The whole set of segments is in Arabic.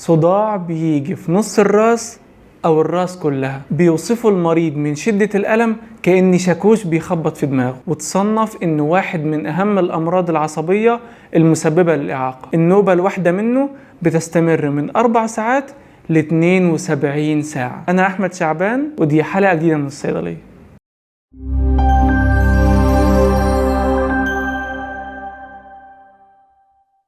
صداع بيجي في نص الراس أو الراس كلها. بيوصفوا المريض من شدة الألم كأن شاكوش بيخبط في دماغه، وتصنف إنه واحد من أهم الأمراض العصبية المسببة للإعاقة. النوبة الواحدة منه بتستمر من 4 ساعات ل 72 ساعة. أنا أحمد شعبان، ودي حلقة جديدة من الصيدلية.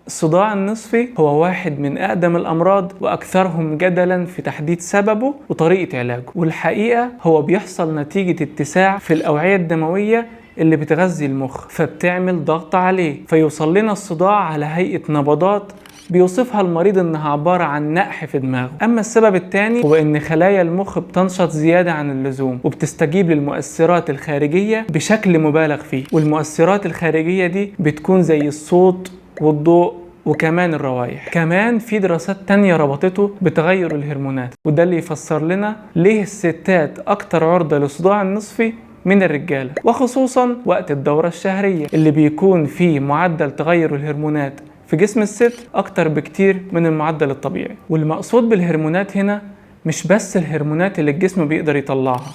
الصداع النصفي هو واحد من أقدم الأمراض وأكثرهم جدلاً في تحديد سببه وطريقة علاجه، والحقيقة هو بيحصل نتيجة اتساع في الأوعية الدموية اللي بتغذي المخ، فبتعمل ضغط عليه فيوصل لنا الصداع على هيئة نبضات بيوصفها المريض انها عبارة عن نقح في دماغه. اما السبب الثاني هو ان خلايا المخ بتنشط زيادة عن اللزوم وبتستجيب للمؤثرات الخارجية بشكل مبالغ فيه، والمؤثرات الخارجية دي بتكون زي الصوت والضوء وكمان الروائح. كمان في دراسات تانية ربطته بتغير الهرمونات، وده اللي يفسر لنا ليه الستات اكتر عرضة للصداع النصفي من الرجالة، وخصوصا وقت الدورة الشهرية اللي بيكون فيه معدل تغير الهرمونات في جسم الست أكتر بكتير من المعدل الطبيعي. والمقصود بالهرمونات هنا مش بس الهرمونات اللي الجسم بيقدر يطلعها،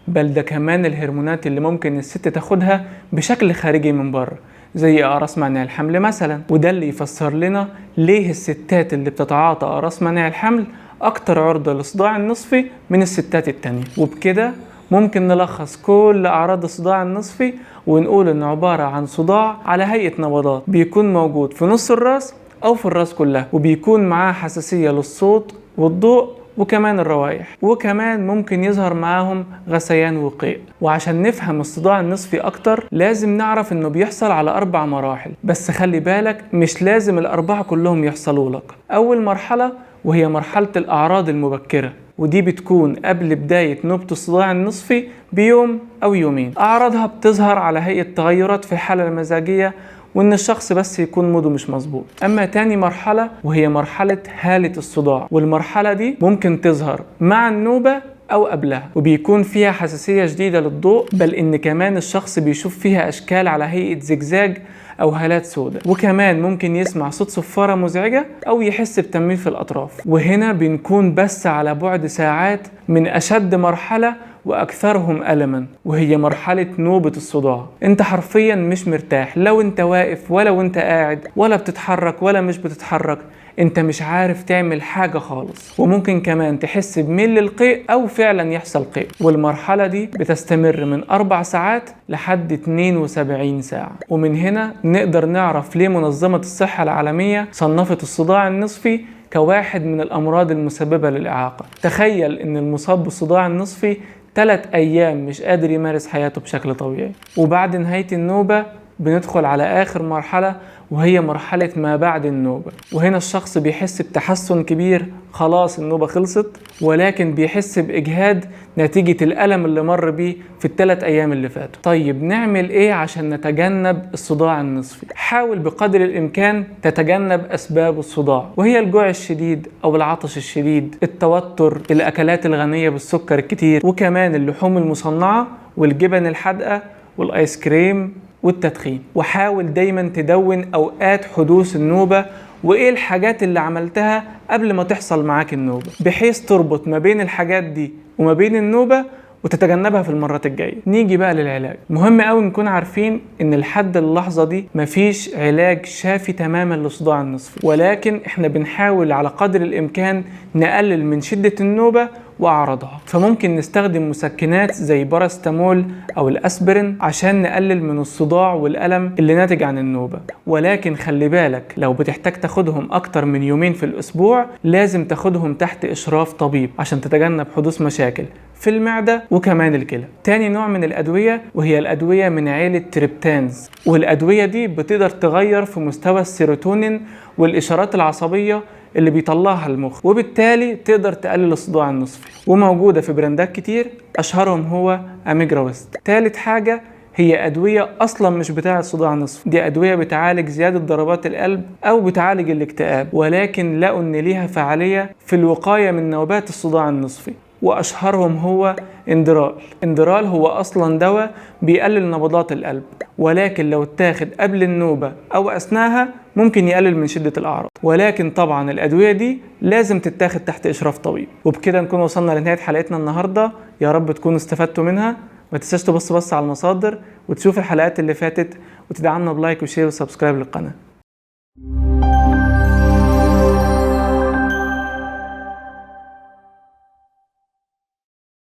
بل ده كمان الهرمونات اللي ممكن الست تاخدها بشكل خارجي من بره، زي أقراص منع الحمل مثلا. وده اللي يفسر لنا ليه الستات اللي بتتعاطى أقراص منع الحمل أكتر عرضة للصداع النصفي من الستات التانية. وبكده ممكن نلخص كل أعراض الصداع النصفي ونقول إنه عبارة عن صداع على هيئة نبضات بيكون موجود في نص الراس أو في الراس كلها، وبيكون معاه حساسية للصوت والضوء وكمان الروائح، وكمان ممكن يظهر معاهم غثيان وقيء. وعشان نفهم الصداع النصفي أكتر لازم نعرف إنه بيحصل على 4 مراحل، بس خلي بالك مش لازم ال4 كلهم يحصلوا لك. أول مرحلة وهي مرحلة الأعراض المبكرة، ودي بتكون قبل بداية نوبة الصداع النصفي بيوم أو يومين. أعراضها بتظهر على هيئة تغيرات في الحالة المزاجية وإن الشخص بس يكون موده مش مظبوط. أما تاني مرحلة وهي مرحلة هالة الصداع، والمرحلة دي ممكن تظهر مع النوبة أو قبلها، وبيكون فيها حساسية شديدة للضوء، بل إن كمان الشخص بيشوف فيها أشكال على هيئة زجزاج أو هالات سوداء، وكمان ممكن يسمع صوت صفارة مزعجة أو يحس بتنميل في الأطراف. وهنا بنكون بس على بعد ساعات من أشد مرحلة وأكثرهم ألماً، وهي مرحلة نوبة الصداع. أنت حرفياً مش مرتاح، لو أنت واقف ولا وأنت قاعد، ولا بتتحرك ولا مش بتتحرك، أنت مش عارف تعمل حاجة خالص، وممكن كمان تحس بميل للقيء أو فعلاً يحصل قيء. والمرحلة دي بتستمر من 4 ساعات لحد 72 ساعة. ومن هنا نقدر نعرف ليه منظمة الصحة العالمية صنفت الصداع النصفي كواحد من الأمراض المسببة للإعاقة. تخيل إن المصاب بالصداع النصفي 3 أيام مش قادر يمارس حياته بشكل طبيعي. وبعد نهاية النوبة بندخل على آخر مرحلة وهي مرحلة ما بعد النوبة، وهنا الشخص بيحس بتحسن كبير، خلاص النوبة خلصت، ولكن بيحس بإجهاد نتيجة الألم اللي مر بيه في ال3 أيام اللي فاتوا. طيب نعمل إيه عشان نتجنب الصداع النصفي؟ حاول بقدر الإمكان تتجنب أسباب الصداع، وهي الجوع الشديد أو العطش الشديد، التوتر، الأكلات الغنية بالسكر الكتير، وكمان اللحوم المصنعة والجبن الحادقة والآيس كريم والتدخين. وحاول دايما تدون أوقات حدوث النوبة وإيه الحاجات اللي عملتها قبل ما تحصل معاك النوبة، بحيث تربط ما بين الحاجات دي وما بين النوبة وتتجنبها في المرات الجاية. نيجي بقى للعلاج. مهم قوي نكون عارفين ان لحد اللحظة دي مفيش علاج شافي تماما للصداع النصفي، ولكن احنا بنحاول على قدر الامكان نقلل من شدة النوبة واعراضها. فممكن نستخدم مسكنات زي باراستامول او الاسبرين عشان نقلل من الصداع والالم اللي ناتج عن النوبة. ولكن خلي بالك لو بتحتاج تاخدهم اكتر من يومين في الاسبوع لازم تاخدهم تحت اشراف طبيب عشان تتجنب حدوث مشاكل في المعدة وكمان الكلى. تاني نوع من الأدوية وهي الأدوية من عيلة تريبتانز، والأدوية دي بتقدر تغير في مستوى السيروتونين والإشارات العصبية اللي بيطلعها المخ، وبالتالي تقدر تقلل الصداع النصفي، وموجودة في براندات كتير أشهرهم هو أميجراويست. تالت حاجة هي أدوية أصلا مش بتاعة صداع نصفي، دي أدوية بتعالج زيادة ضربات القلب أو بتعالج الاكتئاب، ولكن لقوا إن ليها فعالية في الوقاية من نوبات الصداع النصفي. وأشهرهم هو اندرال. اندرال هو أصلا دواء بيقلل نبضات القلب، ولكن لو اتاخد قبل النوبة أو أثناءها ممكن يقلل من شدة الأعراض، ولكن طبعا الأدوية دي لازم تتاخد تحت إشراف طبيب. وبكده نكون وصلنا لنهاية حلقتنا النهاردة، يا رب تكونوا استفدتوا منها. ما تنساش تبص على المصادر وتشوف الحلقات اللي فاتت، وتدعمنا بلايك وشير وسبسكرايب للقناة.